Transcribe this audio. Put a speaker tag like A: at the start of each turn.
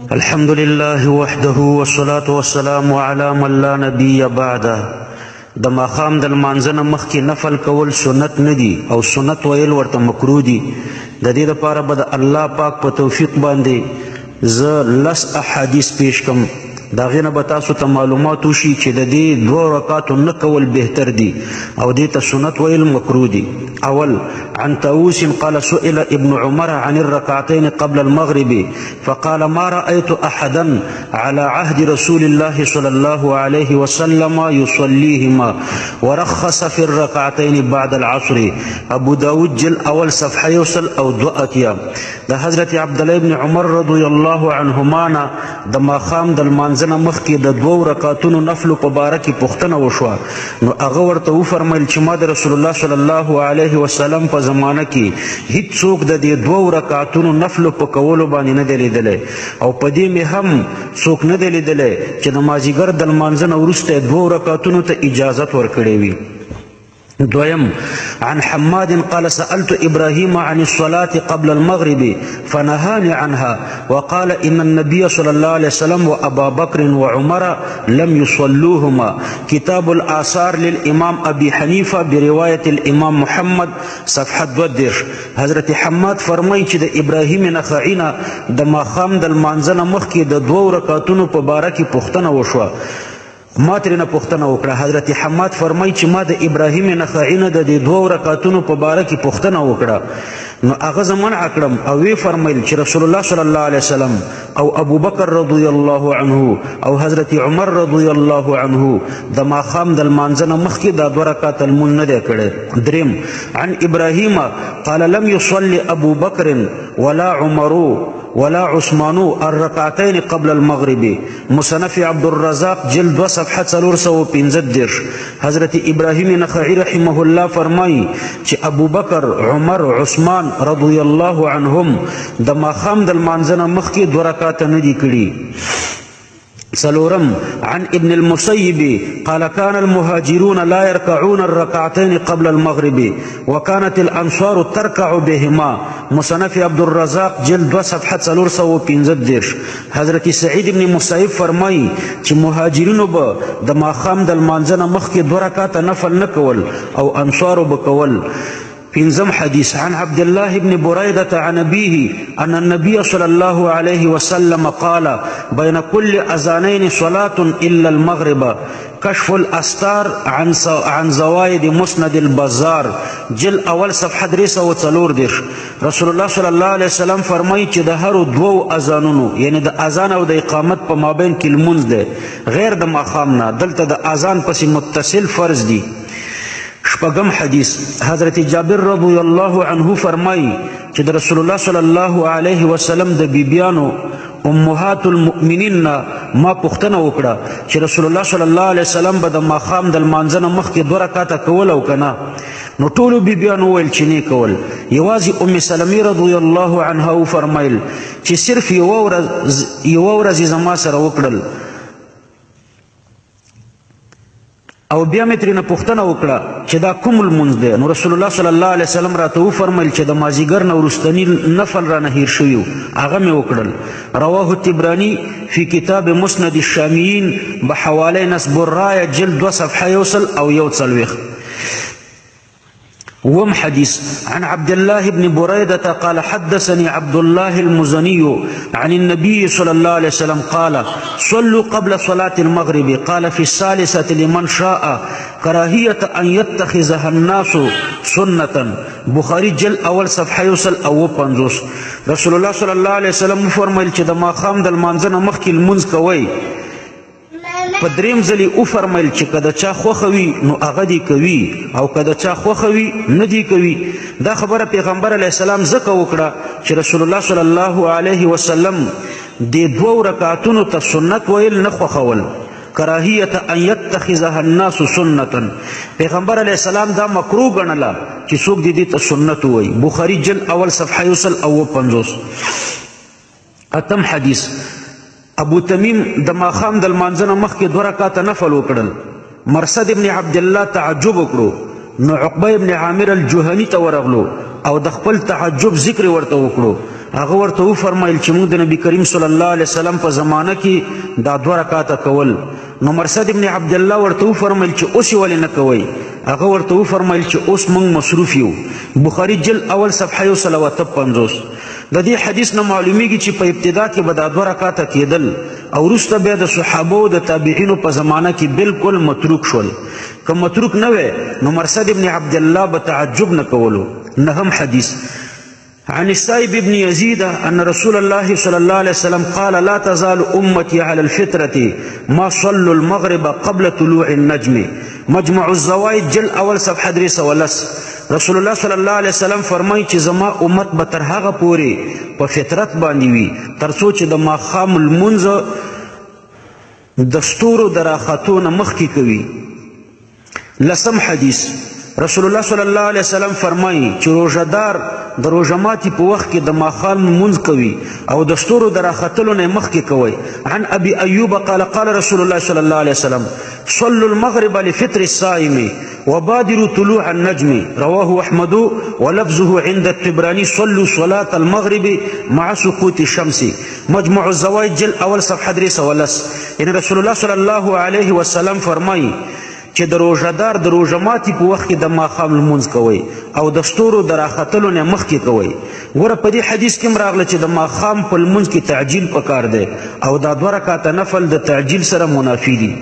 A: الحمد لله وحده والصلاة والسلام على من لا نبي بعده. د ماخام د لمانځنه مخکې نفل کول سنت نه دي او سنت ویل ورته مکروه دي. د دې لپاره به د الله پاک په توفیق باندې زه 10 احادیث پیش کم. دا غینه به تاسو ته معلومات وشي چې د دې 2 رکعاتو نه کول بهتر دي او دې ته سنت ویل مکروه دي. اول عن طاووس قال سئل ابن عمر عن الركعتين قبل المغرب فقال ما رأيت أحدا على عهد رسول الله صلى الله عليه وسلم يصليهما ورخص في الركعتين بعد العصر. ابو داود جل اول صفحه يوصل او 2 د حضرت عبد الله بن عمر رضي الله عنهما د ماخام د لمانځنه مخکې د 2 رکعاتونو نفل په باره کې پوښتنه وشوه، نو هغه ورته وفرمیل چې ما د رسول الله صلی الله علیه وسلم په زمانه کې هیڅ څوک د دې 2 رکعاتونو نفل په کولو باندې نه دی لیدلی او په دې مې هم څوک نه دی لیدلی چې د مازدیګر د لمانځنه وروسته 2 رکعاتونو ته اجازت ورکړې وي. دویم عن حماد قال سألت إبراهيم عن الصلاة قبل المغرب فنهاني عنها وقال إن النبي صلى الله عليه وسلم وأبا بكر وعمر لم يصلوهما. كتاب الآثار للإمام أبي حنيفة برواية الإمام محمد صفحة 2. حضرت حماد فرمای چې د ابراهیم نخعینا د ماخام د لمانځنه مخکې د 2 رکعاتونو په باره کې پوښتنه وشوه. ما ترېنه پوښتنه وکړه. حضرت حماد فرمای چې ما د ابراهیم نخعی نه د دې 2 رکعاتونو په باره کې پوښتنه وکړه، نو هغه زه منع کړم او وی فرمایل چې رسول الله صلی الله علیه وسلم او ابو بکر رضی الله عنه او حضرت عمر رضی الله عنه د ماخام د لمانځنه مخکې دا 2 رکعات لمونځ نه دی کړی. دریم عن ابراهیم قال لم يصلي ابو بکر ولا عمر ولا عثمان الركعتين قبل المغرب. مصنف عبد الرزاق جلد 2 صفحه 415. حضرت ابراهیم نخعی رحمه الله فرمایي چې ابو بکر عمر عثمان رضی الله عنهم د ماخام د لمانځنه مخکې 2 رکعات نه دي کړي. سلورم عن ابن المسيب قال كان المهاجرون لا يركعون الركعتين قبل المغرب وكانت الأنصار تركع بهما. مصنف عبد الرزاق جلد 2 صفحه 415. حضرت سعید ابن مسیب فرمایي چې مهاجرینو به د ماخام د لمانځنه مخکې 2 رکعات نفل نه کول او انصارو به کول. پنځم حدیث عن عبد الله بن بريدة عن أبيه أن النبي صلى الله عليه وسلم قال بين كل أذانين صلاة إلا المغرب. كشف الأستار عن زوائد مسند البزار جل اول صفحه 304. رسول الله صلی الله علیه وسلم فرمایي چې د هرو 2 اذانونو یعنی د اذان او د اقامت په مابین کې لمونځ دی غیر د ماخام نه، دلته د اذان پسې متصل فرض دی. شپږم حدیث حضرت جابر رضی الله عنه فرمایي چې د رسول الله صلی الله علیه وسلم د بیبیانو امهات المؤمنین ما پوښتنه وکړه چې رسول الله صلی الله علیه وسلم به د ماخام د لمانځنه مخکې 2 رکعاته کول او کنه، نو ټولو بیبیانو ویل چې نه کول. یوازې ام سلمې رضی الله عنها وفرمایل چې صرف یوه ورځ زما سره وکړل او بیا مې ترېنه پوښتنه وکړه چې دا کوم لمونځ دی، نو رسول الله صلی الله علیه وسلم راته وفرمیل چې د مازدیګر نه وروستني نفل رانه هیر شوي و، هغه مې وکړل. رواه الطبراني في كتاب مسند الشاميين بحواله نصب الرايه جلد 2 صفحه 141. وم حديث عن عبد الله بن بريدة قال حدثني عبد الله المزني عن النبي صلى الله عليه وسلم قال صلوا قبل صلاة المغرب قال في الثالثة لمن شاء كراهية أن يتخذها الناس سنة. بخاري جل اول صفحه 150. رسول الله صلی الله علیه وسلم فرمایل چې د ماخام د لمانځنه مخکې لمونځ کوئ. په دریم ځلې وفرمیل چې که د چا خوښه وي نو هغه دې کوي او که د چا خوښه وي نه دې کوي. دا خبره پیغمبر علیه السلام ځکه وکړه چې رسول الله صلی الله علیه وسلم دې 2 رکعاتونو ته سنت ویل نه خوښول. کراهیت ان یتخذها الناس سنتا. پیغمبر علیه السلام دا مکروه ګڼله چې څوک دې ته سنت ووایي. بخاري جل اول صفحه 150. اتم حدیث ابو تمیم د ماخام د لمانځنه مخکې 2 رکعاته نفل وکړل. مرصد ابن عبد الله تعجب وکړو، نو عقبه ابن عامر الجهني ته ورغلو او د خپل تعجب ذکر ورته وکړو. هغه ورته وفرمایل چې موږ د نبي کریم صلی الله علیه وسلم په زمانه کې دا 2 رکعاته کول. نو مرصد ابن عبدالله ورته وفرمایل چې اوس یې ولې نه کوئ؟ هغه ورته وفرمایل چې اوس موږ مصروف یو. بخاري جلد اول صفحه 150. د دې حدیث نه معلومیږي چې په ابتدا کې به دا 2 رکعاته کېدل او وروسته بیا د صحابه او د تابعینو په زمانه کې بالکل متروک شول. که متروک نه وی نو مرصد ابن عبدالله به تعجب نه کولو. 9 حدیث عن السائب بن يزيد أن رسول الله صلى الله عليه وسلم قال لا تزال أمتي على الفطرة ما صلوا المغرب قبل طلوع النجم. مجمع الزوائد جل اول صفحه 310. رسول الله صلی الله علیه وسلم فرمایي چې زما امت به تر هغه پورې په فطرت باندې وي تر څو چې د ماښام لمونځ د ستورو د راختو نه مخکې کوي. 10 حدیث رسول الله صلی الله علیه وسلم فرمایي چې روژهدار د روژه ماتي په وخت کې د ماښام لمونځ کوي او د ستورو د راختلو نه مخکې کوي. عن ابي ايوب قال قال رسول الله صلی الله علیه وسلم صلوا المغرب لفطر الصائم وبادروا طلوع النجم. رواه احمد ولفظه عند الطبراني صلوا صلاة المغرب مع سقوط الشمس. مجموع الزوائد جلد اول صفحه 310. یعنی رسول الله صلی الله علیه وسلم فرمایي چې د روژهدار د روژه ماتي په وخت کې د ماښام لمونځ کوئ او د ستورو د راختلو نه مخکې کوئ. ګوره په دې حدیث کې هم راغله چې د ماښام په لمونځ کې تعجیل پکار دی او دا 2 رکعاته نفل د تعجیل سره منافي دي.